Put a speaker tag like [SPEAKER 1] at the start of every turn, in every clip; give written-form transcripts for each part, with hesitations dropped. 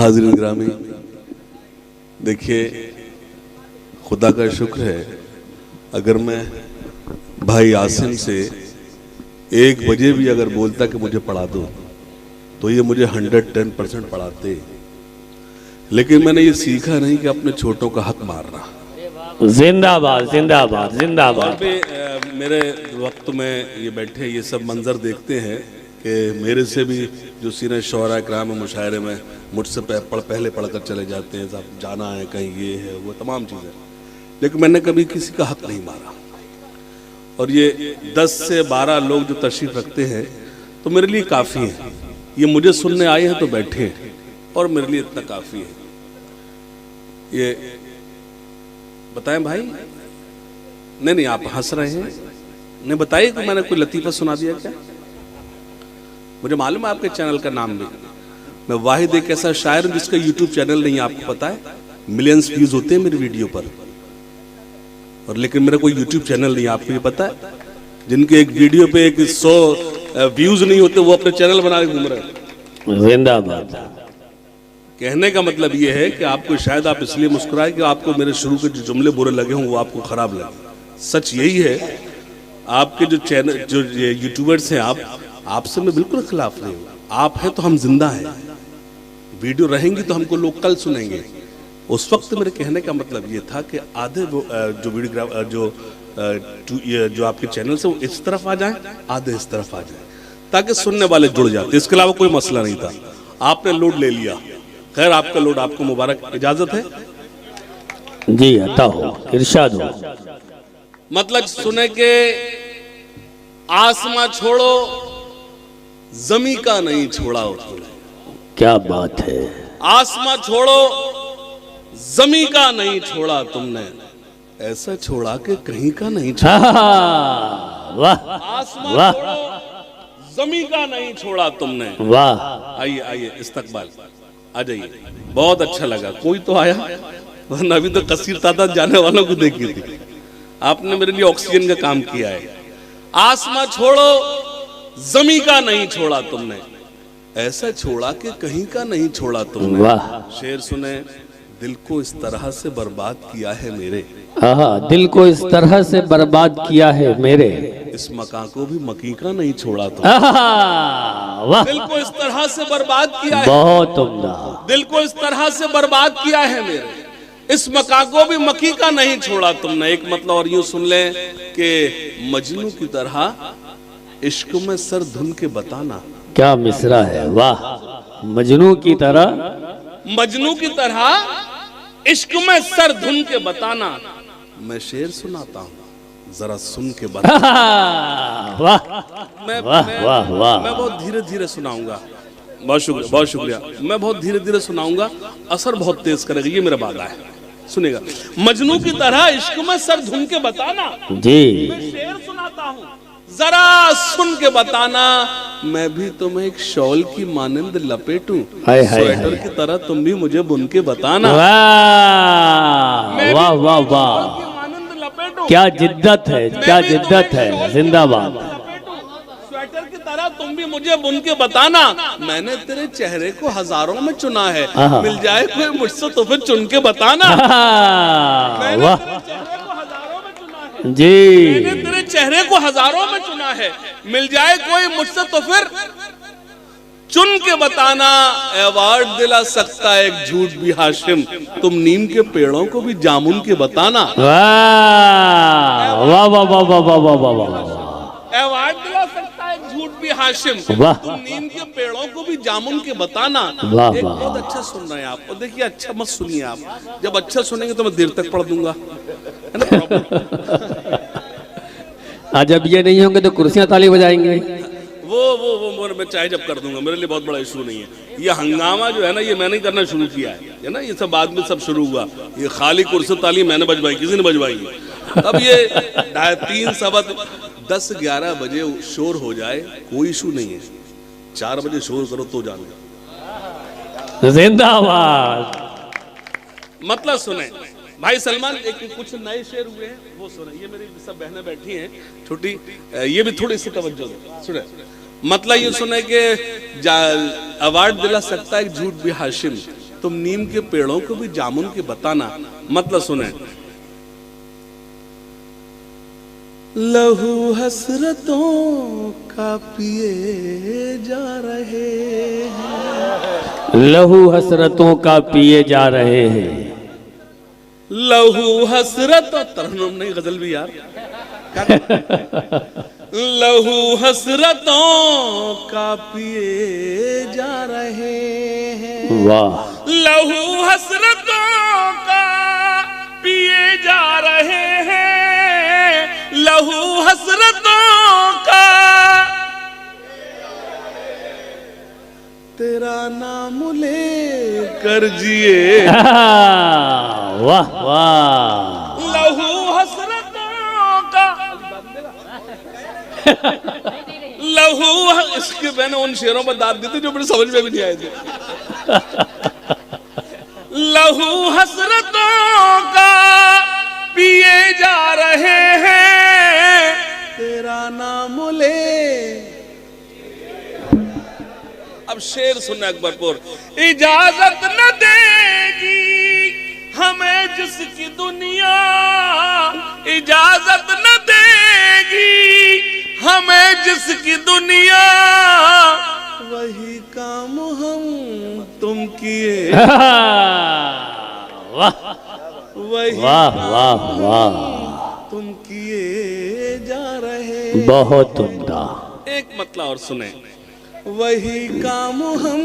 [SPEAKER 1] हाज़िरीन गिरामी, देखिए खुदा का शुक्र है, अगर मैं भाई आसिम से 1 बजे भी अगर बोलता कि मुझे पढ़ा दो तो ये मुझे 110% पढ़ाते। लेकिन मैंने ये सीखा नहीं कि अपने छोटों का हक मारना।
[SPEAKER 2] जिंदाबाद जिंदाबाद जिंदाबाद।
[SPEAKER 1] मेरे वक्त में ये बैठे ये सब मंजर देखते हैं कि मेरे से भी जो सीनियर शोरा कराम मुशायरे में मुझसे पहले पढ़कर चले जाते हैं, साहब जाना है कहीं, ये है वो तमाम चीज़ें, लेकिन मैंने कभी किसी का हक नहीं मारा। और ये 10 से 12 लोग जो तशरीफ़ रखते हैं तो मेरे लिए काफ़ी है। ये मुझे सुनने आए हैं तो बैठे हैं और मेरे लिए इतना काफ़ी है। ये बताएं भाई, नहीं आप हंस रहे हैं, नहीं बताइए कि मैंने कोई लतीफ़ा सुना दिया क्या? मुझे मालूम है आपके चैनल का नाम भी। मैं वाहिद एक ऐसा शायर हूं जिसका यूट्यूब चैनल नहीं है, आपको पता है। मिलियंस व्यूज होते हैं मेरी वीडियो पर, और लेकिन मेरा कोई यूट्यूब चैनल नहीं है, आपको ये पता है। जिनके एक वीडियो पे 100 व्यूज नहीं होते वो अपने चैनल बना के घूम रहे हैं।
[SPEAKER 2] जिंदाबाद।
[SPEAKER 1] कहने का मतलब ये है कि आपको शायद आप इसलिए मुस्कुराए कि आपको मेरे शुरू के जो जुमले बुरे लगे हों वो आपको खराब लगे। सच यही है, आपके जो चैनल जो यूट्यूबर्स हैं, आपसे मैं बिल्कुल खिलाफ नहीं हूँ। आप हैं तो हम जिंदा हैं, वीडियो रहेंगी तो हमको लोग कल सुनेंगे। उस वक्त मेरे कहने का मतलब ये था कि आधे जो वीडियोग्राफ जो आपके चैनल से वो इस तरफ आ जाएं, आधे इस तरफ आ जाएं, ताकि सुनने वाले जुड़ जाते। इसके अलावा कोई मसला नहीं था। आपने लोड ले लिया, खैर आपका लोड, आपको मुबारक। इजाजत है
[SPEAKER 2] जी, अता हो, इरशाद हो।
[SPEAKER 1] मतलब सुने के आसमां छोड़ो जमी का नहीं छोड़ा हो तुमने।
[SPEAKER 2] क्या बात है।
[SPEAKER 1] आसमां छोड़ो जमी का नहीं छोड़ा तुमने, ऐसा छोड़ा कि कहीं का नहीं छोड़ा।
[SPEAKER 2] वाह
[SPEAKER 1] आसमां
[SPEAKER 2] वाह
[SPEAKER 1] छोड़ो जमी का नहीं छोड़ा तुमने।
[SPEAKER 2] वाह।
[SPEAKER 1] आइए आइए इस्तकबाल आ जाइए। बहुत अच्छा लगा, कोई तो आया, वरना अभी तो कसीर तादाद जाने वालों को देखी थी। आपने मेरे लिए ऑक्सीजन का काम किया है। आसमां छोड़ो जमी का नहीं छोड़ा तुमने, ऐसा छोड़ा कि कहीं का नहीं छोड़ा तुमने।
[SPEAKER 2] वाह।
[SPEAKER 1] शेर सुने, दिल को इस तरह से बर्बाद किया है मेरे।
[SPEAKER 2] हाँ, दिल को इस तरह से बर्बाद किया है मेरे,
[SPEAKER 1] इस मकान को भी मकी का नहीं छोड़ा तुमने।
[SPEAKER 2] वाह।
[SPEAKER 1] दिल को इस तरह से बर्बाद किया है,
[SPEAKER 2] बहुत उम्दा।
[SPEAKER 1] दिल को इस तरह से बर्बाद किया है मेरे, इस मकान को भी मकी का नहीं छोड़ा तुमने। एक मतलब और यूं सुन लें कि मजनू की तरह इश्क में सर धुन के बताना।
[SPEAKER 2] क्या मिसरा है, वाह। मजनू की तरह,
[SPEAKER 1] मजनू की तरह इश्क में सर धुन के बताना। मैं शेर सुनाता हूँ, जरा सुन के बता।
[SPEAKER 2] वाह
[SPEAKER 1] मैं
[SPEAKER 2] वाह वाह।
[SPEAKER 1] मैं बहुत धीरे धीरे सुनाऊंगा। बहुत शुक्रिया, बहुत शुक्रिया। मैं बहुत धीरे धीरे सुनाऊंगा, असर बहुत तेज करेगा, ये मेरा वादा है। सुनेगा, मजनू की तरह इश्क में सर धुन के बताना
[SPEAKER 2] जी।
[SPEAKER 1] मैं शेर सुनाता हूँ, जरा सुन के बताना। मैं भी तुम्हें एक शॉल की मानंद लपेटूं, स्वेटर की तरह तुम भी मुझे बुन के बताना।
[SPEAKER 2] वाह वाह वाह वाह। क्या जिद्दत है, क्या जिद्दत है। जिंदाबाद।
[SPEAKER 1] स्वेटर की तरह तुम भी मुझे बुन के बताना। मैंने तेरे चेहरे को हजारों में चुना है, मिल जाए कोई मुझसे तो फिर चुन के बताना।
[SPEAKER 2] वाह जी।
[SPEAKER 1] मैंने तेरे चेहरे को हजारों में चुना है, मिल जाए कोई मुझसे तो फिर चुन के बताना। अवार्ड दिला सकता है एक झूठ भी हाशिम, तुम नीम के पेड़ों को भी जामुन के बताना।
[SPEAKER 2] वाह वाह वाह वाह वाह वाह वाह वाह।
[SPEAKER 1] अवार्ड दिला सकता है एक झूठ भी हाशिम,
[SPEAKER 2] वाह।
[SPEAKER 1] तुम नीम के पेड़ों को भी जामुन के बताना।
[SPEAKER 2] वाह
[SPEAKER 1] एक
[SPEAKER 2] वाह।
[SPEAKER 1] बहुत अच्छा सुन रहे हैं आप, और देखिए अच्छा मत सुनिए आप, जब अच्छा सुनेंगे तो मैं देर तक पढ़ दूंगा, है ना।
[SPEAKER 2] आज जब ये नहीं होंगे तो कुर्सियां ताली बजाएंगे।
[SPEAKER 1] वो मैं चाहे जब कर दूंगा, मेरे लिए बहुत बड़ा इशू नहीं है। ये हंगामा जो है ना, ये मैंने करना शुरू किया है ना, ये सब बाद में सब शुरू हुआ। ये खाली कुर्सी ताली मैंने बजवाई, किसी ने बजवाई। अब ये 3 सबक 10-11 बजे शोर हो जाए कोई इशू नहीं है, 4 बजे शोर करो तो जानो।
[SPEAKER 2] जिंदाबाद।
[SPEAKER 1] मतलब सुने भाई सलमान, एक कुछ नए शेर हुए हैं वो सुने। ये मेरी सब बहनें बैठी हैं छोटी, ये भी थोड़ी सी तवज्जो दो, सुने। मतलब ये सुने कि अवार्ड दिला सकता है एक झूठ भी हाशिम, तुम नीम के पेड़ों को भी जामुन के बताना। मतलब सुने, लहू हसरतों का पिए जा रहे हैं,
[SPEAKER 2] लहू हसरतों का पिए जा रहे हैं।
[SPEAKER 1] लहू हसरत, तरन्नुम नहीं गजल भी यार, लहू हसरतों का पिए जा रहे हैं।
[SPEAKER 2] वाह।
[SPEAKER 1] लहू हसरतों का पिए जा रहे हैं, लहू हसरतों का, तेरा नाम ले कर जिए।
[SPEAKER 2] वाह वाह।
[SPEAKER 1] लहू हसरतों का, लहू, इसके मैंने उन शेरों पर दाद दी थी जो मुझे समझ में भी नहीं आए थे। लहू हसरतों का पिए जा रहे हैं, तेरा नाम ले। अब शेर सुनना अकबरपुर, इजाजत न देगी हमें जिसकी दुनिया, इजाजत न देगी हमें जिसकी दुनिया, वही काम हम तुम किए।
[SPEAKER 2] वाह
[SPEAKER 1] वही
[SPEAKER 2] वाह वाह वाह,
[SPEAKER 1] तुम किए जा रहे।
[SPEAKER 2] बहुत उम्दा।
[SPEAKER 1] एक मतलब और सुने, वही काम हम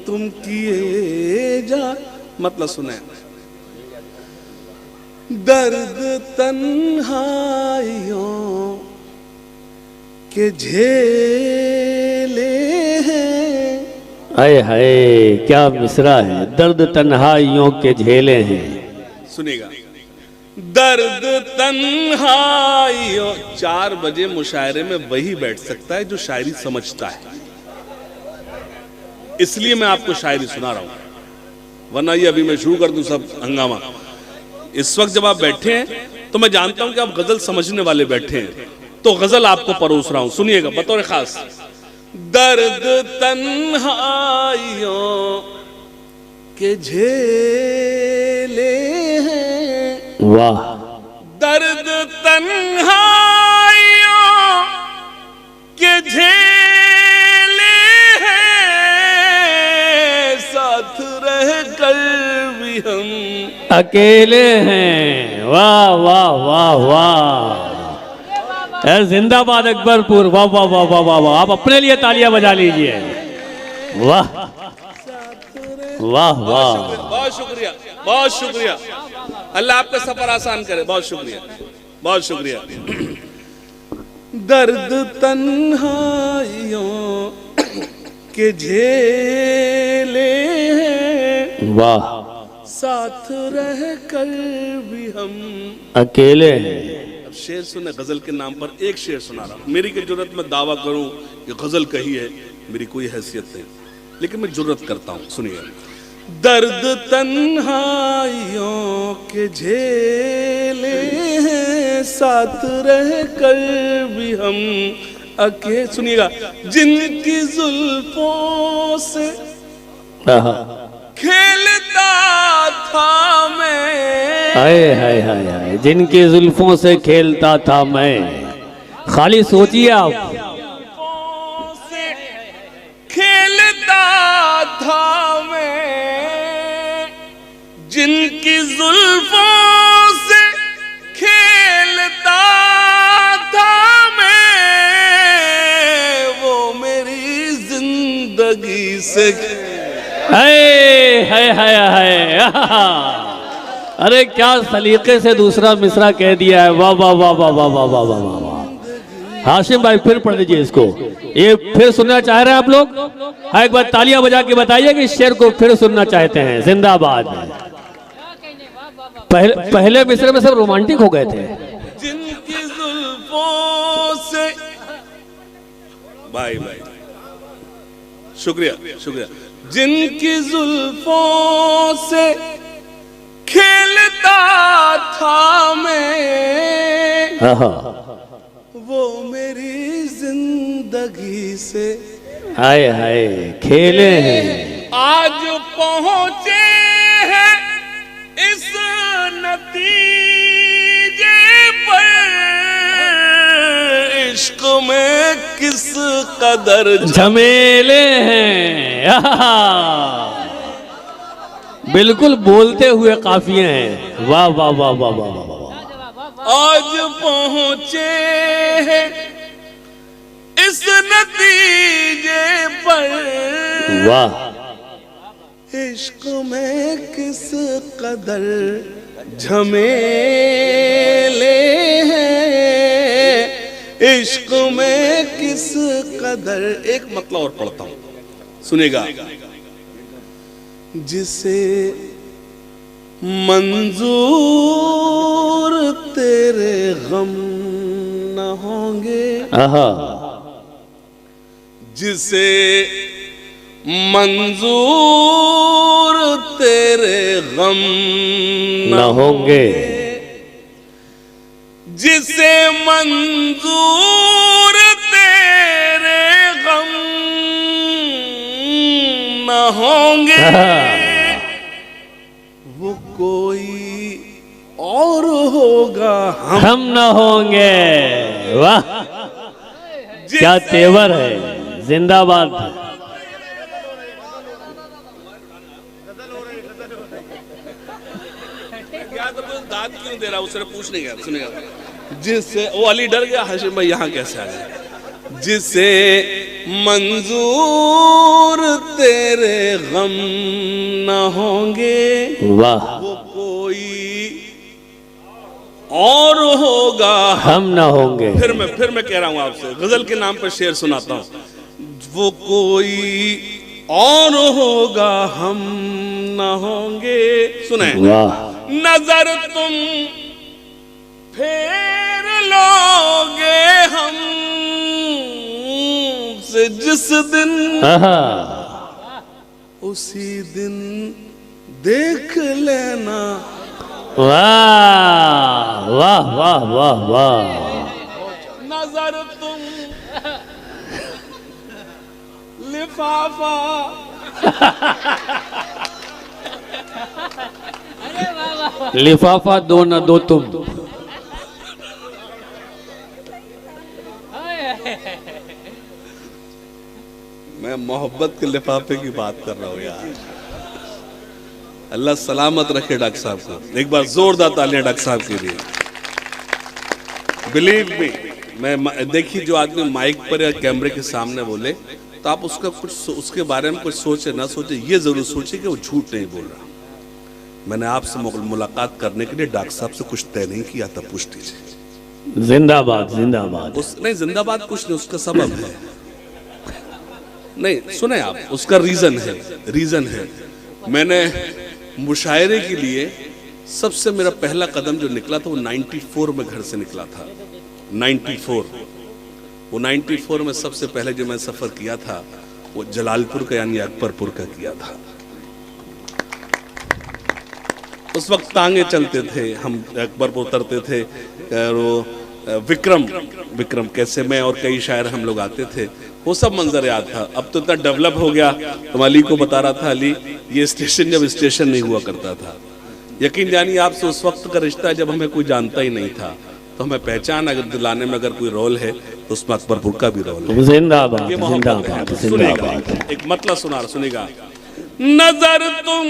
[SPEAKER 1] तुम किए जा। मतलब सुने, दर्द तन्हाइयों के झेले हैं।
[SPEAKER 2] हाय हाय क्या मिसरा है, दर्द तन्हाइयों के झेले हैं।
[SPEAKER 1] सुनिएगा, दर्द तन्हाइयों। 4 बजे मुशायरे में वही बैठ सकता है जो शायरी समझता है, इसलिए मैं आपको शायरी सुना रहा हूं, वरना ये अभी मैं शुरू कर दूं सब हंगामा। इस वक्त जब आप बैठे हैं तो मैं जानता हूं कि आप गजल समझने वाले बैठे हैं, तो गजल आपको परोस रहा हूं, सुनिएगा बतौर खास। दर्द तन्हाइयों के झेले हैं।
[SPEAKER 2] वाह।
[SPEAKER 1] दर्द तन्हाइयों के झेले हैं, साथ रह कर भी हम
[SPEAKER 2] अकेले हैं। वाह वाह वाह वाह, जिंदाबाद अकबरपुर। वाह वाह वाह वाह वाह वाह। आप अपने लिए तालियां बजा लीजिए। वाह वाह वाह।
[SPEAKER 1] बहुत शुक्रिया, बहुत शुक्रिया। अल्लाह आपका सफर आसान करे। बहुत शुक्रिया, बहुत शुक्रिया। दर्द तन्हाइयों के झेले हैं,
[SPEAKER 2] वाह,
[SPEAKER 1] साथ रह कर भी हम
[SPEAKER 2] अकेले हैं।
[SPEAKER 1] शेर सुने, गजल के नाम पर एक शेर सुना रहा हूं। मेरी की जुर्रत में दावा करूं कि गजल कही है, मेरी कोई हैसियत नहीं, लेकिन मैं जुर्रत करता हूं। सुनिए, दर्द तन्हाइयों के झेले हैं, साथ रह कर भी हम अकेले। सुनिएगा, जिनकी जुल्फों से खेलता था मैं,
[SPEAKER 2] हाय हाय हाय हाय, जिनकी जुल्फों से खेलता था मैं। खाली सोचिए आप,
[SPEAKER 1] से खेलता था मैं, जिनकी जुल्फों से खेलता था मैं, वो मेरी जिंदगी से।
[SPEAKER 2] हाय हाय हाय हाय। अरे क्या सलीके से दूसरा मिसरा कह दिया है। वाह वाह वाह वाह वाह वाह वाह वाह वाह। हाशिम भाई फिर पढ़ लीजिए इसको, ये फिर सुनना चाह रहे हैं आप लोग? हाँ, एक बार तालियां बजा के बताइए कि इस शेर को फिर सुनना चाहते हैं। जिंदाबाद। पहले मिसरे में सब रोमांटिक हो गए थे।
[SPEAKER 1] जिनकी जुल्फों से, भाई भाई शुक्रिया शुक्रिया, जिनकी जुल्फों से खेलता था मैं, वो मेरी जिंदगी से
[SPEAKER 2] हाय हाय खेले हैं।
[SPEAKER 1] आज पहुंचे हैं इस नतीजे पर, इश्क में किस कदर
[SPEAKER 2] झमेले हैं। बिल्कुल बोलते हुए काफिये हैं। वाह वाह वाह वाह वाह वाह वाह।
[SPEAKER 1] आज पहुंचे हैं इस नतीजे पर,
[SPEAKER 2] वाह।
[SPEAKER 1] इश्क में किस कदर झमेले हैं, इश्क में किस कदर। एक मतलब और पढ़ता हूं, सुनेगा। जिसे मंजूर तेरे गम न होंगे,
[SPEAKER 2] आहा।
[SPEAKER 1] जिसे मंजूर तेरे गम
[SPEAKER 2] न होंगे,
[SPEAKER 1] जिसे मंजूर तेरे गम न होंगे, वो कोई और होगा
[SPEAKER 2] हम न होंगे। वाह क्या तेवर है। जिंदाबाद।
[SPEAKER 1] दाद क्यों दे रहा, उसने पूछने गया, सुनेगा। जिससे वो अली डर गया, हाशिम भाई यहाँ कैसे आ गए। जिसे मंजूर तेरे गम न होंगे,
[SPEAKER 2] वाह,
[SPEAKER 1] वो कोई और होगा
[SPEAKER 2] हम न होंगे।
[SPEAKER 1] फिर मैं कह रहा हूं आपसे, गजल के नाम पर शेर सुनाता हूं। वो कोई और होगा हम न होंगे। सुने,
[SPEAKER 2] वाह।
[SPEAKER 1] नजर तुम फेर लोगे हम से जिस दिन,
[SPEAKER 2] आहा।
[SPEAKER 1] उसी दिन देख लेना।
[SPEAKER 2] वाह वाह वाह वाह वाह।
[SPEAKER 1] नजर तुम लिफाफा,
[SPEAKER 2] लिफाफा दो न दो तुम।
[SPEAKER 1] मैं मोहब्बत के लिफाफे की बात कर रहा हूँ यार। अल्लाह सलामत रखे डॉक्टर साहब को। एक बार जोरदार तालियां डॉक्टर साहब के लिए। बिलीव मी, मैं देखिए, जो आदमी माइक पर या कैमरे के सामने बोले तो आप उसका कुछ उसके बारे में कुछ सोचे ना सोचे, ये जरूर सोचे कि वो झूठ नहीं बोल रहा। मैंने आपसे मुलाकात करने के लिए डॉक्टर साहब से कुछ तय नहीं किया था, पूछ लीजिए।
[SPEAKER 2] जिंदाबाद जिंदाबाद।
[SPEAKER 1] नहीं जिंदाबाद कुछ नहीं, उसका सबब है। नहीं सुने आप, उसका रीजन है। मैंने मुशायरे के लिए सबसे मेरा पहला कदम जो निकला था वो 94 में घर से निकला था। 94 में सबसे पहले जो मैं सफर किया था वो जलालपुर का यानी अकबरपुर का किया था। उस वक्त तांगे चलते थे, हम अकबरपुर उतरते थे और वो विक्रम कैसे मैं और कई शायर हम लोग आते थे, वो सब मंजर याद था। अब तो इतना डेवलप हो गया। तो अली को बता रहा था, अली ये स्टेशन जब स्टेशन नहीं हुआ करता था, यकीन जानिए आपसे उस वक्त का रिश्ता जब हमें कोई जानता ही नहीं था, तो हमें पहचान अगर दिलाने में अगर कोई रोल है तो उसमें अकबरपुर का भी रोल है।
[SPEAKER 2] जिंदाबाद
[SPEAKER 1] ये मोहब्बत है। सुनेगा, एक मतलब सुनेगा। नजर तुम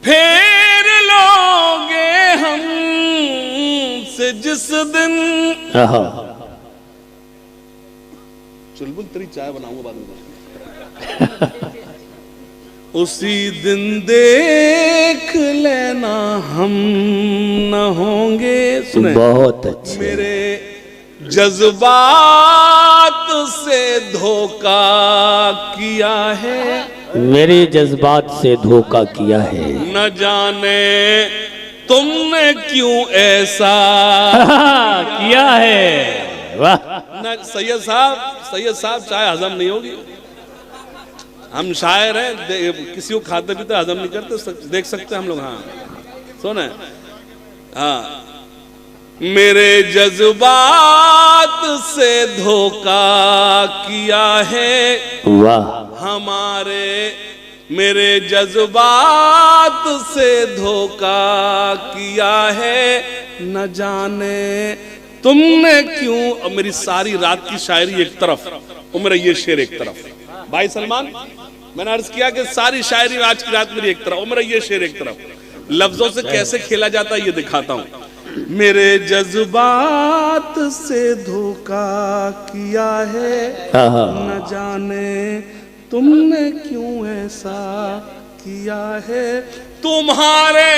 [SPEAKER 1] फेर लोगे हम से जिस दिन, चुलबुल तेरी चाय बनाऊंगा बाद में, उसी दिन देख लेना हम न होंगे। सुने,
[SPEAKER 2] बहुत अच्छे।
[SPEAKER 1] मेरे जज्बात से धोखा किया है,
[SPEAKER 2] मेरे जज्बात से धोखा किया है,
[SPEAKER 1] न जाने तुमने क्यों ऐसा
[SPEAKER 2] किया है। वाह।
[SPEAKER 1] न सैयद साहब चाय हजम नहीं होगी। हम शायर हैं, किसी को खाते पीते हजम नहीं करते, देख सकते हैं हम लोग। हाँ सुने, हाँ, मेरे जज्बात से धोखा किया है,
[SPEAKER 2] वाह।
[SPEAKER 1] हमारे मेरे जज्बात से धोखा किया है, न जाने तुमने क्यों। और मेरी सारी रात की शायरी एक तरफ और मेरा ये शेर एक तरफ। भाई सलमान, मैंने अर्ज किया कि सारी शायरी आज की रात मेरी एक तरफ और मेरा ये शेर एक तरफ। लफ्जों से कैसे खेला जाता है ये दिखाता हूं। मेरे जज्बात से धोखा किया है, न जाने तुमने क्यों ऐसा किया है। तुम्हारे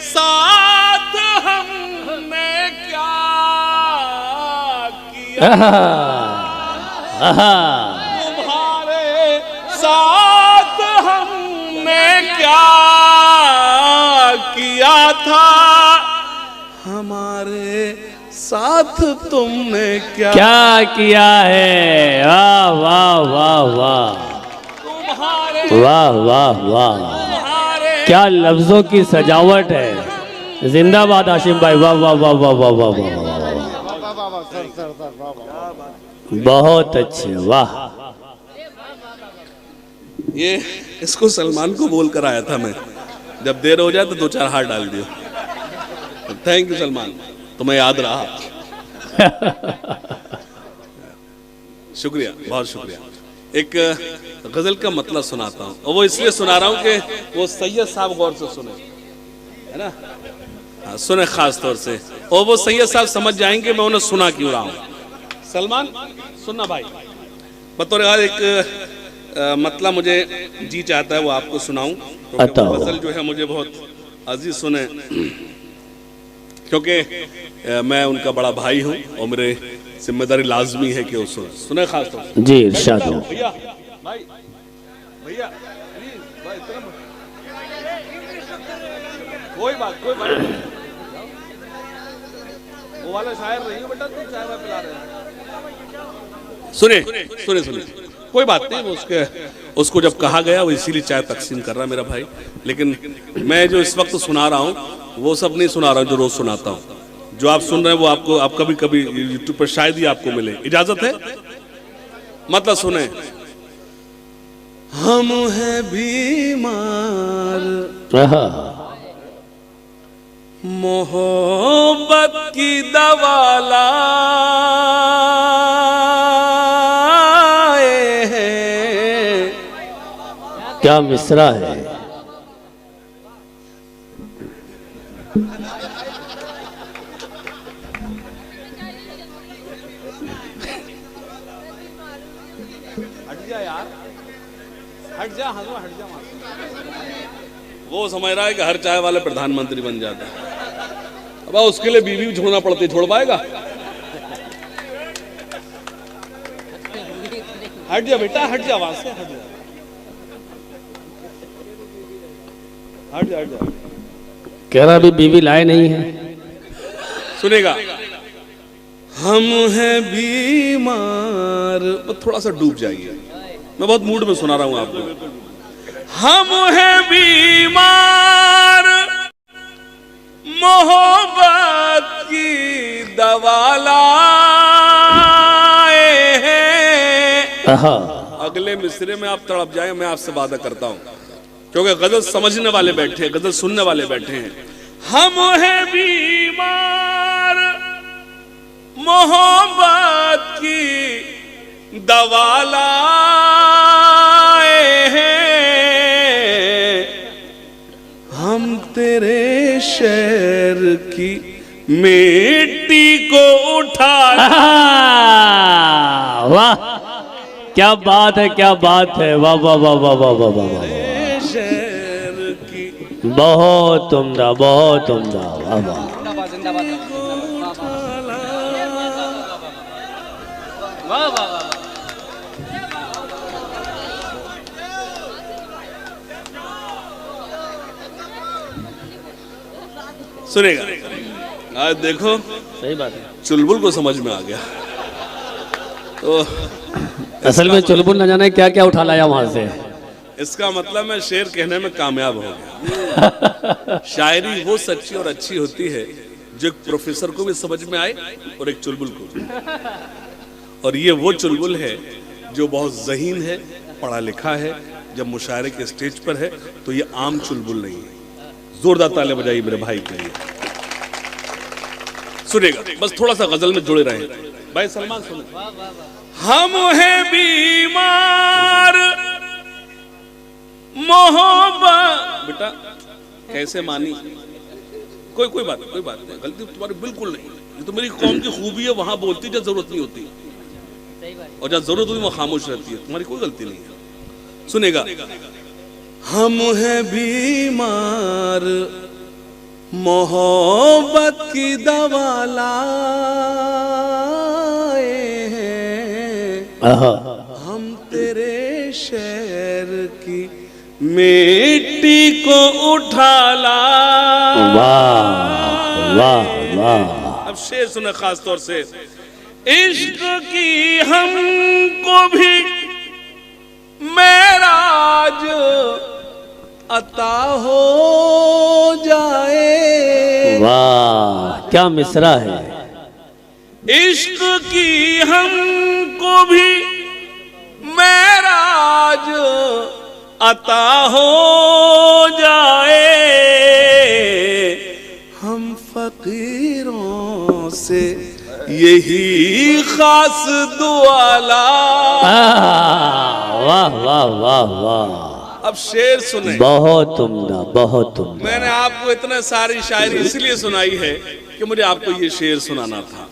[SPEAKER 1] साथ हमने क्या किया, तुम्हारे साथ हमने क्या किया था, हमारे साथ तुमने क्या
[SPEAKER 2] किया है। वाह वाह वाह वाह वाह वाह वाह, क्या लफ्जों की सजावट है। जिंदाबाद हाशिम भाई, वाह वाह वाह वाह वाह वाह वाह, बहुत अच्छे, वाह।
[SPEAKER 1] ये इसको सलमान को बोल कर आया था मैं, जब देर हो जाए तो 2-4 हाथ डाल दियो। थैंक यू सलमान, तुम्हें याद रहा। शुक्रिया, बहुत शुक्रिया। एक गजल का मतलब सुनाता हूँ, और वो इसलिए सुना रहा हूँ कि वो सैयद साहब गौर से सुने, है ना। हाँ, सुने खास तौर से, और वो सैयद साहब समझ जाएंगे मैं उन्हें सुना क्यों रहा हूँ। सलमान सुनना भाई, बतौर यार एक मतलब मुझे जी चाहता है वो आपको सुनाऊं, क्योंकि गजल जो है मुझे बहुत अजीज सुने, क्योंकि मैं उनका बड़ा भाई हूँ और मेरे जिम्मेदारी लाजमी है कि वो सुने खास तौर से।
[SPEAKER 2] जी इरशाद हो।
[SPEAKER 1] भैया भाई, भैया प्लीज भाई, कोई बात वो वाला शायर नहीं हो बेटा, तुम चाय पिला रहे हैं। सुने सुने सुने, कोई बात नहीं, वो उसको जब कहा गया वो इसीलिए चाय तकसीम कर रहा है मेरा भाई। लेकिन मैं जो इस वक्त सुना रहा हूँ वो सब नहीं सुना रहा हूँ जो रोज सुनाता हूँ। जो आप सुन रहे हैं वो आपको, आप कभी कभी यूट्यूब पर शायद ही आपको मिले। इजाजत है? मतलब सुने। हम हैं बीमार मोहब्बत की दवा लाए हैं।
[SPEAKER 2] क्या मिसरा है।
[SPEAKER 1] हट जा यार, हट जा, हट जा। वो समझ रहा है कि हर चाय वाले प्रधानमंत्री बन जाता है। अब उसके लिए बीवी भी छोड़ना पड़ती, छोड़ पाएगा? हट जा बेटा, हट जा वहां से, हट जा।
[SPEAKER 2] कह रहा अभी बीवी लाए नहीं है।
[SPEAKER 1] सुनेगा, हम हैं बीमार, थोड़ा सा डूब जाइए, मैं बहुत मूड में सुना रहा हूं आपको। हम हैं बीमार मोहब्बत की दवा लाए हैं। अगले मिसरे में आप तड़प जाए, मैं आपसे वादा करता हूं, क्योंकि गजल समझने वाले बैठे हैं, गजल सुनने वाले बैठे हैं। हम हैं बीमार मोहब्बत की दवा लाए हैं। हम तेरे शहर की मिट्टी को उठा।
[SPEAKER 2] वाह, क्या बात है, क्या बात है। वाह वाह वाह वाह वाह वाह वाह,
[SPEAKER 1] शहर की
[SPEAKER 2] बहुत उम्दा, बहुत उम्दा। वाह वाह,
[SPEAKER 1] सुनेगा। आज देखो,
[SPEAKER 2] सही बात है।
[SPEAKER 1] चुलबुल को समझ में आ गया। तो
[SPEAKER 2] असल में चुलबुल न जाने क्या क्या उठा लाया वहां से।
[SPEAKER 1] इसका मतलब मैं शेर कहने में कामयाब हो गया। शायरी वो सच्ची और अच्छी होती है जो एक प्रोफेसर को भी समझ में आए और एक चुलबुल को भी। और ये वो चुलबुल है जो बहुत ज़हीन है पढ़ा लिखा है, जब मुशायरे के स्टेज पर है तो ये आम चुलबुल नहीं है। जोरदार तालियां बजाइए मेरे भाई के लिए। सुनेगा, बस थोड़ा सा गजल में जुड़े रहे भाई। सलमान सुने। हम हैं बीमार मोहब्बत। बेटा कैसे मानी? कोई बात नहीं, गलती तुम्हारी बिल्कुल नहीं। ये तो मेरी कौम की खूबी है, वहां बोलती जब जरूरत नहीं होती और जब जरूरत होती वहां खामोश रहती है। तुम्हारी कोई गलती नहीं है। सुनेगा, हम हैं बीमार मोहब्बत की दवा लाए हैं, हम तेरे शहर की मिट्टी को उठा लाए।
[SPEAKER 2] वाह वाह वाह।
[SPEAKER 1] अब शेर सुने खास तौर से। इश्क की हमको भी मेराज अता हो जाए।
[SPEAKER 2] वाह क्या मिसरा है।
[SPEAKER 1] इश्क की हमको भी मेराज अता हो जाए, हम फकीरों से यही खास दुआ लाए।
[SPEAKER 2] वाह वाह वाह वाह।
[SPEAKER 1] अब शेर सुने।
[SPEAKER 2] बहुत उम्दा, बहुत उम्दा।
[SPEAKER 1] मैंने आपको इतने सारी शायरी इसलिए सुनाई है कि मुझे आपको ये शेर सुनाना था।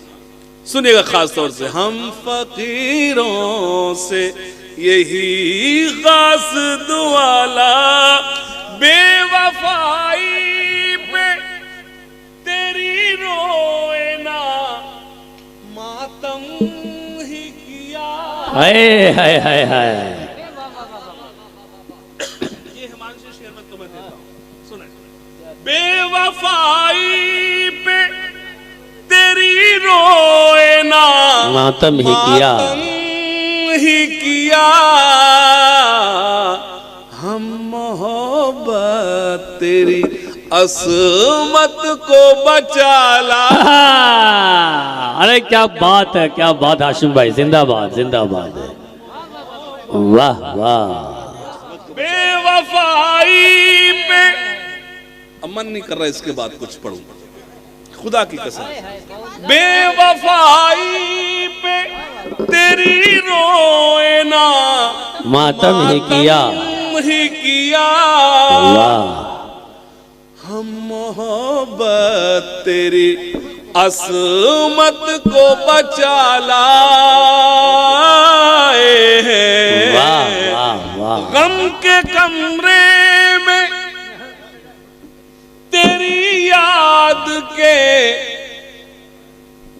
[SPEAKER 1] सुनिएगा खास तौर से। हम फकीरों से यही खास दुआला, बेवफाई पे तेरी रोए ना मातम ही किया।
[SPEAKER 2] हाय हाय हाय हाय।
[SPEAKER 1] ये हिमांशु शेर में तुम्हें देता हूं, सुने। बेवफाई पे तेरी रोए ना
[SPEAKER 2] मातम ही किया,
[SPEAKER 1] ही किया, हम मोहब्बत तेरी असमत को बचा ला।
[SPEAKER 2] अरे क्या बात है, क्या बात। हाशिम भाई जिंदाबाद जिंदाबाद। वाह वाह।
[SPEAKER 1] बेवफाई पे अब मन नहीं कर रहा इसके बाद कुछ पढ़ूं, खुदा की कसम। बेवफाई पे तेरी रोए ना
[SPEAKER 2] मातम ही किया,
[SPEAKER 1] ही किया,
[SPEAKER 2] वाह।
[SPEAKER 1] हम मोहब्बत तेरी असमत को बचा लाए हैं।
[SPEAKER 2] वाह वाह वाह।
[SPEAKER 1] गम के कमरे में तेरी याद के।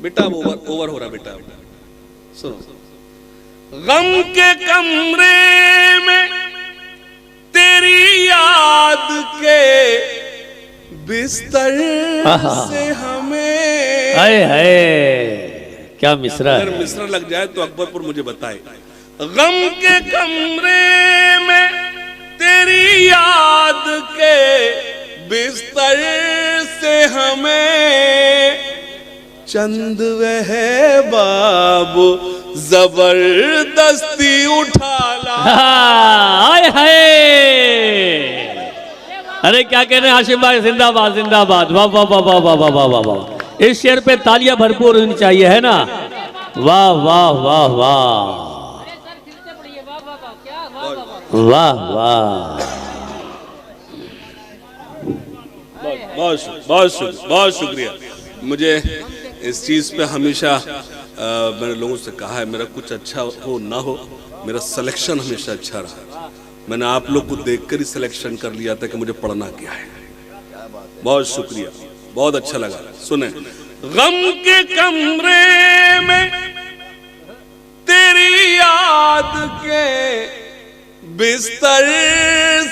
[SPEAKER 1] बेटा ओवर हो रहा बेटा, सुनो। गम के कमरे में तेरी याद के बिस्तर से हमें।
[SPEAKER 2] हाय हाय क्या मिसरा
[SPEAKER 1] अगर
[SPEAKER 2] है।
[SPEAKER 1] मिसरा लग जाए तो अकबरपुर मुझे बताए। गम के कमरे में तेरी याद के बिस्तर से हमें चंद वह बाबू जबरदस्ती उठा ला।
[SPEAKER 2] हाय हाय। अरे क्या कह रहे हैं हाशिम भाई, जिंदाबाद जिंदाबाद। वाह वाह वाह वाह वाह वाह वाह वाह वाह। इस शेर पे तालियां भरपूर होनी चाहिए, है ना। वाह वाह वाह वाह वाह वाह।
[SPEAKER 1] बहुत शुक्रिया। मुझे इस चीज़ पे हमेशा मैंने लोगों से कहा है, मेरा कुछ अच्छा हो ना हो, मेरा सिलेक्शन हमेशा अच्छा रहा। मैंने आप लोग को देखकर ही सिलेक्शन कर लिया था कि मुझे पढ़ना क्या है। बहुत शुक्रिया, बहुत अच्छा लगा। सुने। गम के कमरे में तेरी याद के बिस्तर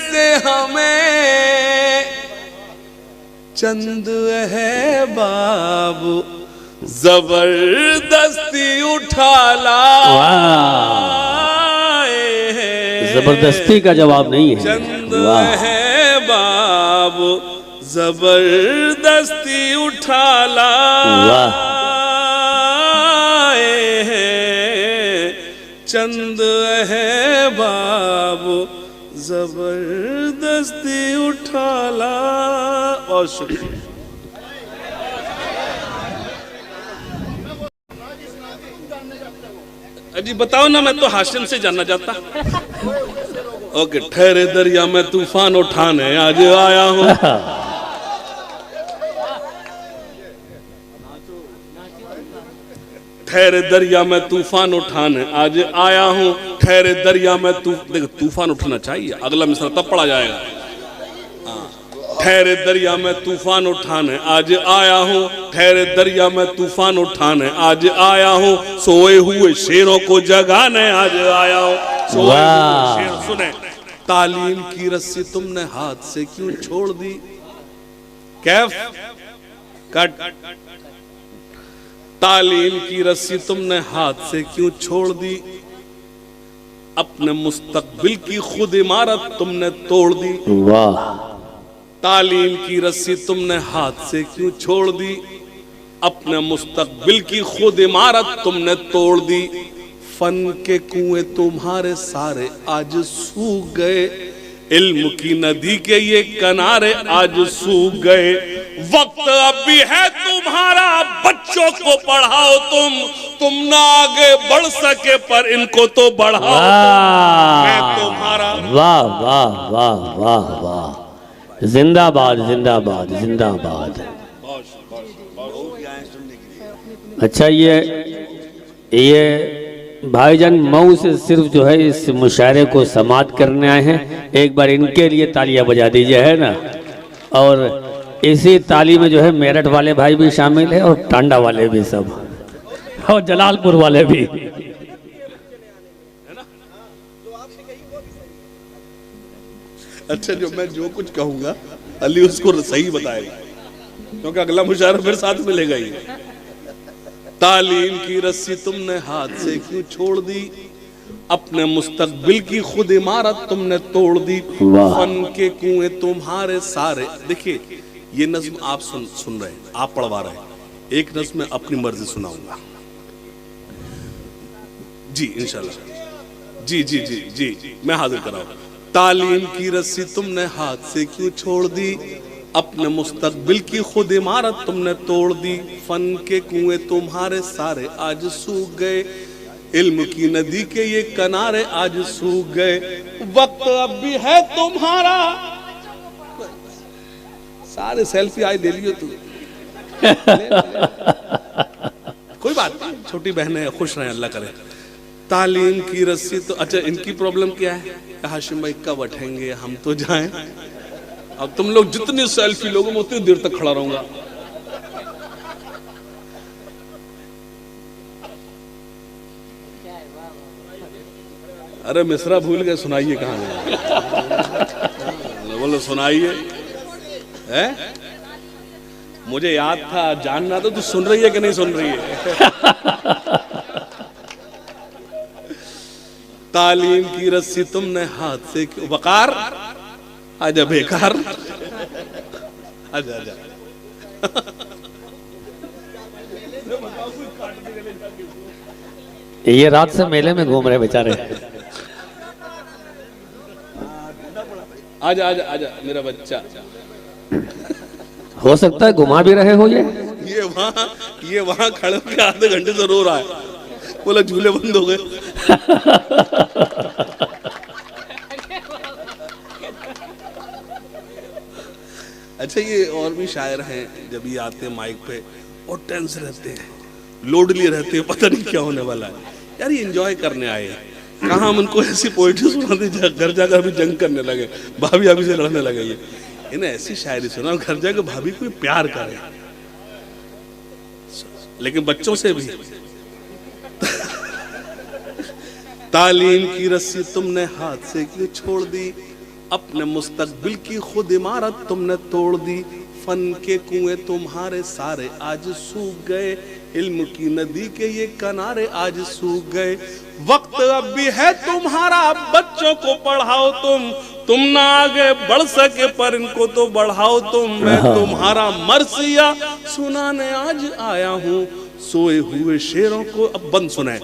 [SPEAKER 1] से हमें चंद है बाबू जबरदस्ती उठा लाए हैं।
[SPEAKER 2] जबरदस्ती का जवाब नहीं है।
[SPEAKER 1] चंद है बाबू जबरदस्ती उठा लाए हैं। चंद अहबाब जबरदस्ती उठा ला। बहुत शुक्रिया। अजी बताओ ना, मैं तो हाशिम से जानना चाहता। ओके, ठहरे दरिया में तूफान उठाने आज आया हूँ। ठहरे दरिया में तूफान उठाने आज आया हूँ। ठहरे दरिया में देखो तूफान उठना चाहिए, अगला मिसरा तब पड़ा जाएगा। ठहरे दरिया में तूफान उठाने आज आया हूँ। ठहरे दरिया में तूफान उठाने आज आया हूँ। सोए हुए शेरों को जगाने आज आया हूँ। सोए हुए शेर सुने। तालीम की रस्सी तुमने हाथ से क्यों छोड़ दी? कैफ कट। तालीम की रस्सी तुमने हाथ से क्यों छोड़ दी? अपने मुस्तकबिल की खुद इमारत तुमने तोड़ दी।
[SPEAKER 2] वाह।
[SPEAKER 1] तालीम की रस्सी तुमने हाथ से क्यों छोड़ दी? अपने मुस्तकबिल की खुद इमारत तुमने तोड़ दी। फन के कुएं तुम्हारे सारे आज सूख गए। इल्म की नदी के ये किनारे आज सूख गए। वक्त अब भी है तुम्हारा, बच्चों को पढ़ाओ तुम ना आगे बढ़ सके पर इनको तो बढ़ाओ। मैं तुम्हारा।
[SPEAKER 2] वाह वाह वाह वाह वाह। जिंदाबाद जिंदाबाद जिंदाबाद। अच्छा, ये भाईजान मऊ से सिर्फ जो है इस मुशायरे को समाप्त करने आए हैं। एक बार इनके लिए तालियां बजा दीजिए, है ना। और इसी ताली में जो है मेरठ वाले भाई भी शामिल है और टांडा वाले भी सब, और जलालपुर वाले भी।
[SPEAKER 1] अच्छा, जो कुछ कहूंगा अली उसको सही बताएगा, क्योंकि अगला मुशायरा फिर साथ मिलेगा ही। तालीम की रस्सी तुमने हाथ से क्यों छोड़ दी? अपने मुस्तकबिल की खुद इमारत तुमने तोड़ दी। फन के कुएं तुम्हारे सारे। देखिए, ये नज्म आप सुन रहे हैं, आप पढ़वा रहे हैं। एक नज्म मैं अपनी मर्जी सुनाऊंगा जी, इंशाल्लाह। जी जी जी जी, मैं हाजिर कराऊंगा। तालीम की रस्सी तुमने हाथ से क्यों छोड़ दी? अपने मुस्तकबिल की खुद इमारत तुमने तोड़ दी। फन के कुएं तुम्हारे सारे आज सूख गए। इल्म की नदी के ये किनारे आज सूख गए। वक्त अब भी है तुम्हारा। सारे सेल्फी आज ले लियो तू। कोई बात नहीं, छोटी बहनें खुश रहें, अल्लाह करे। तालीम की रस्सी तो अच्छा, इनकी प्रॉब्लम क्या है? हाशिम भाई कब बैठेंगे, हम तो जाएं। अब तुम लोग जितनी सेल्फी लोगों में उतनी देर तक खड़ा रहूंगा। अरे मिसरा भूल गए, सुनाइए कहाँ गए? बोलो सुनाइए। है मुझे याद था, जानना तो तू सुन रही है कि नहीं सुन रही है? तालीम की रस्सी तुमने हाथ से क्यों? वकार आजा बेकार, आजा आजा।
[SPEAKER 2] ये रात से मेले में घूम रहे बेचारे।
[SPEAKER 1] आजा आजा आजा मेरा बच्चा।
[SPEAKER 2] हो सकता है घुमा भी रहे हो।
[SPEAKER 1] ये वहां खड़े होकर आधे घंटे से रो रहा है, बोला झूले बंद हो गए। अच्छा, ये और भी शायर हैं, जब ये आते हैं माइक पे और टेंस रहते हैं, लोडली रहते हैं, पता नहीं क्या होने वाला है। यार ये एंजॉय करने आए हैं, कहाँ हम उनको ऐसी पोइट्री सुनाते घर जाकर अभी जंग करने लगे, भाभी अभी से लड़ने लगे। ये इन्हें ऐसी शायरी सुना, घर जाकर भाभी कोई प्यार करे, लेकिन बच्चों से भी। तालीम की रस्सी तुमने हाथ से क्यों छोड़ दी? अपने मुस्तकबिल की खुद इमारत तुमने तोड़ दी। फन के कुएं तुम्हारे सारे आज सूख गए। इल्म की नदी के ये किनारे आज सूख गए। वक्त अब भी है तुम्हारा, बच्चों को पढ़ाओ तुम ना आगे बढ़ सके पर इनको तो बढ़ाओ तुम। मैं तुम्हारा मरसिया सुनाने आज आया हूँ, सोए हुए शेरों को। अब बंद सुनाए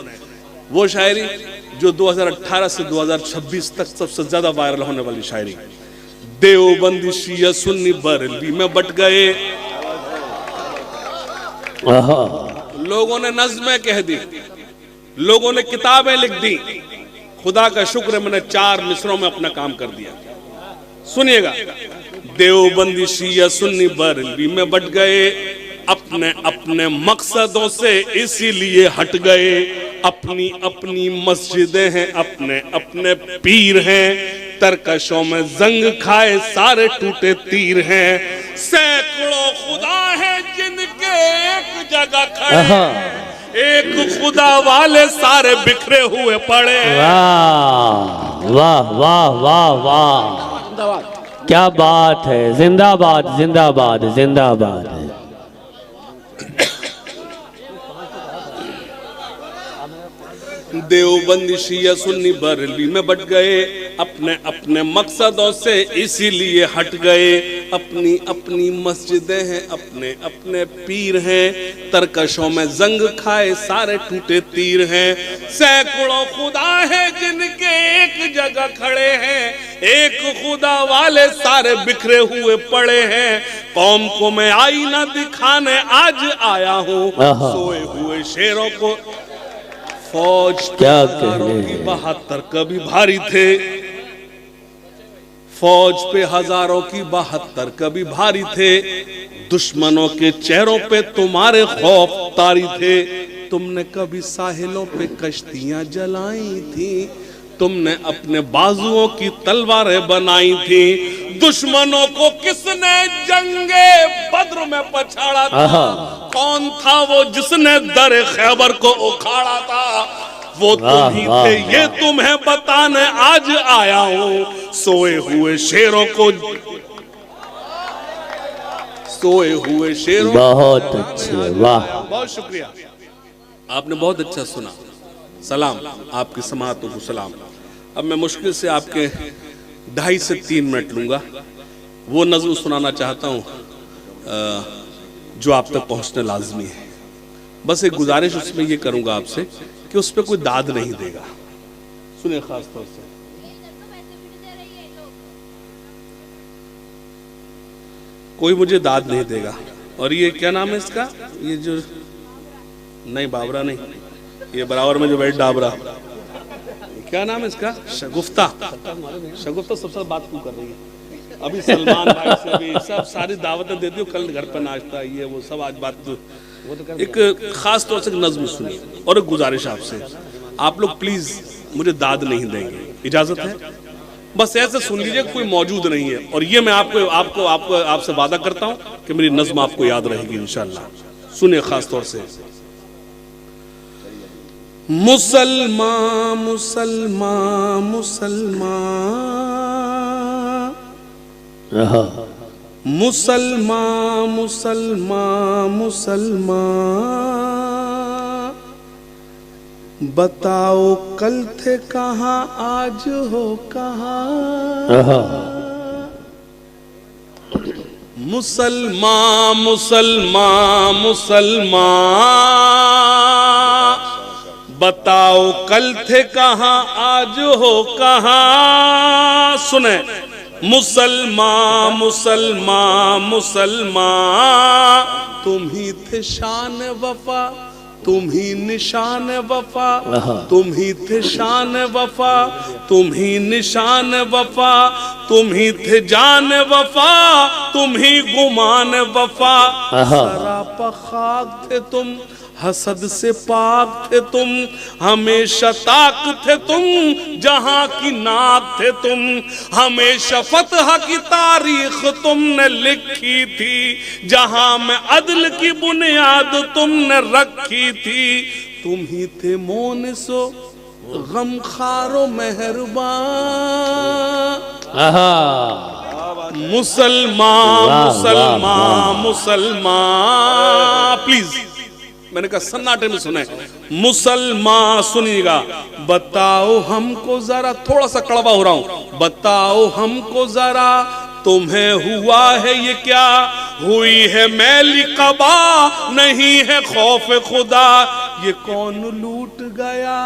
[SPEAKER 1] वो शायरी जो 2018 से 2026 तक सबसे ज्यादा वायरल होने वाली शायरी। देवबंदी शिया सुन्नी बरेलवी में बट गए, लोगों ने नज़्में कह दी, लोगों ने किताबें लिख दी। खुदा का शुक्र है मैंने 4 मिसरों में अपना काम कर दिया। सुनिएगा, देवबंदी शिया सुन्नी बरेलवी में बट गए, अपने अपने मकसदों से इसीलिए हट गए। अपनी अपनी मस्जिदें हैं, अपने अपने पीर हैं, तरकशों में जंग खाए सारे टूटे तीर हैं। सैकड़ों खुदा हैं जिनके एक जगह खड़े, एक खुदा वाले सारे बिखरे हुए पड़े।
[SPEAKER 2] वाह वाह वाह वाह वाह, क्या बात है। जिंदाबाद जिंदाबाद जिंदाबाद।
[SPEAKER 1] देवबंदी शिया सुन्नी बरेलवी में बट गए, अपने अपने मकसदों से इसीलिए हट गए। अपनी अपनी मस्जिदें हैं, अपने अपने पीर हैं, तरकशों में जंग खाए सारे टूटे तीर हैं। सैकड़ों खुदा हैं जिनके एक जगह खड़े हैं, एक खुदा वाले सारे बिखरे हुए पड़े हैं। कौम को मैं आईना दिखाने आज आया हूँ, सोए हुए शेरों को फौज क्या कहने। 72 कभी भारी थे, फौज पे हजारों की 72 कभी भारी थे। दुश्मनों के चेहरों पे तुम्हारे खौफ तारी थे। तुमने कभी साहिलों पे कश्तियां जलाई थी, तुमने अपने बाजुओं की तलवारें बनाई थी। दुश्मनों को किसने जंगे बद्र में पछाड़ा था? कौन था वो जिसने दर खैबर को उखाड़ा था? वो तुम ही थे, ये तुम्हें बताने आज आया हूँ। सोए हुए शेरों को, सोए हुए शेरों।
[SPEAKER 2] बहुत अच्छे, वाह,
[SPEAKER 1] बहुत शुक्रिया, आपने बहुत अच्छा सुना। सलाम, आपकी समाअतों को सलाम। अब मैं मुश्किल से आपके 2.5 से 3 मिनट लूंगा। वो नज़्म सुनाना चाहता हूँ जो आप तक पहुँचने लाजमी है। बस एक गुजारिश उसमें ये करूँगा आपसे कि उस पर कोई दाद नहीं देगा। सुनिए खास तौर से, कोई मुझे दाद नहीं देगा। और ये क्या नाम है इसका, ये जो नहीं बाबरा नहीं, ये बराबर में जो बैठ डाबरा, क्या नाम है इसका, शगुफ्ता। शगुफ्ता सबसे बात क्यों कर रही है? अभी सलमान भाई से भी सब सारी दावतें देती हो, कल घर पर नाश्ता ये वो सब, आज बात तो एक खास तौर से नज़्म सुनिए। और एक गुजारिश आपसे, आप लोग प्लीज मुझे दाद नहीं देंगे, इजाजत है? बस ऐसे सुन लीजिए, कोई मौजूद नहीं है। और ये मैं आपसे वादा करता हूँ कि मेरी नज़्म आपको याद रहेगी इंशाअल्लाह। सुनिए खास तौर से। मुसलमान मुसलमान मुसलमान, मुसलमान मुसलमान मुसलमान, बताओ कल थे कहाँ, आज हो कहाँ? मुसलमान मुसलमान मुसलमान, बताओ कल थे कहाँ, आज हो कहाँ? सुने, मुसलमान मुसलमान मुसलमान, तुम ही थे शान वफा, तुम ही निशान वफा, तुम ही थे शान वफा, तुम ही निशान वफा, तुम ही थे जान वफा, तुम ही गुमान वफा। सरापा खाक थे तुम, हसद से पाक थे तुम, हमेशा ताक थे तुम, जहां की नाक थे तुम। हमेशा फतह की तारीख तुमने लिखी थी, जहां में अदल की बुनियाद तुमने रखी थी। तुम ही थे मोनिसो गमखारो मेहरबान। मुसलमान मुसलमान मुसलमान, प्लीज मैंने कहा सन्नाटे में सुने। मुसलमान सुनिएगा, बताओ हमको जरा, थोड़ा सा कड़वा हो रहा हूं, बताओ हमको जरा, तुम्हें हुआ है ये क्या? हुई है मैली कबा, नहीं है खौफ खुदा। ये कौन लूट गया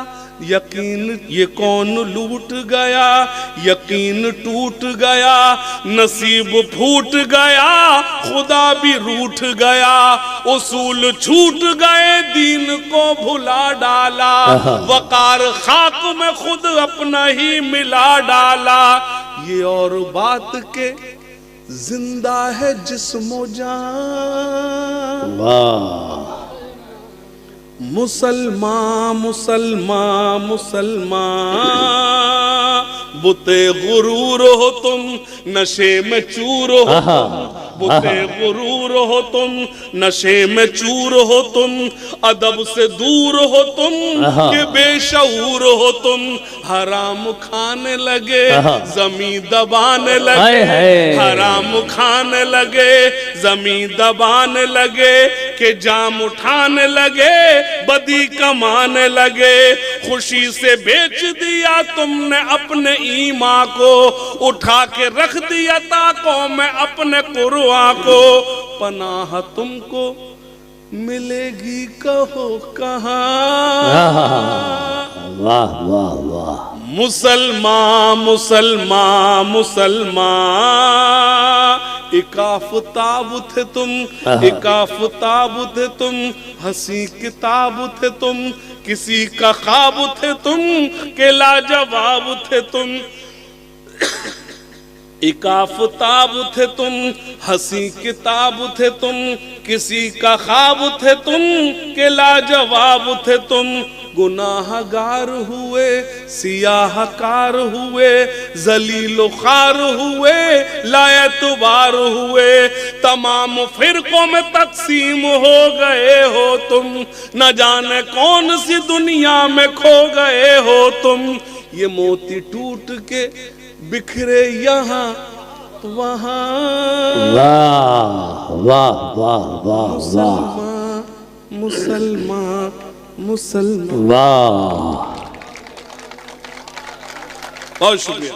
[SPEAKER 1] यकीन ये कौन लूट गया, यकीन टूट गया, नसीब फूट गया, खुदा भी रूठ गया, उसूल छूट गए, दीन को भुला डाला, वकार खाक में खुद अपना ही मिला डाला। ये और बात के जिंदा है जिस्मो जान।
[SPEAKER 2] वाह
[SPEAKER 1] मुसलमान मुसलमान मुसलमान, बुते गुरूर हो तुम, नशे में चूर हो तुम, बुते गुरूर हो तुम, नशे में चूर हो तुम, अदब से दूर हो तुम, के बेशऊर हो तुम, हराम खाने लगे, जमी दबाने लगे, हराम खाने लगे, जमी दबाने लगे, के जाम उठाने लगे, बदी कमाने लगे। खुशी से बेच दिया तुमने अपने ईमान को, उठा के रख दिया ताकों में अपने कुर्आन को। पनाह तुमको मिलेगी कहो कहाँ।
[SPEAKER 2] वाह वाह वाह।
[SPEAKER 1] मुसलमान मुसलमान मुसलमान, एक आफताब थे तुम, एक आफताब थे तुम, हंसी किताब थे तुम, किसी का ख्वाब थे तुम, के लाजवाब थे तुम। एक आफताब थे तुम, हंसी किताब थे तुम, किसी का ख्वाब थे तुम, के लाजवाब थे तुम। गुनाहगार हुए, सियाहकार हुए, जलीलो खार हुए, लाएतबार हुए, तमाम फिरकों में तकसीम हो गए हो तुम, न जाने कौन सी दुनिया में खो गए हो तुम। ये मोती टूट के बिखरे यहाँ वहाँ।
[SPEAKER 2] वाह वाह वाह वाह वाह।
[SPEAKER 1] मुसलमान मुसलमान।
[SPEAKER 2] वाह
[SPEAKER 1] बहुत शुक्रिया।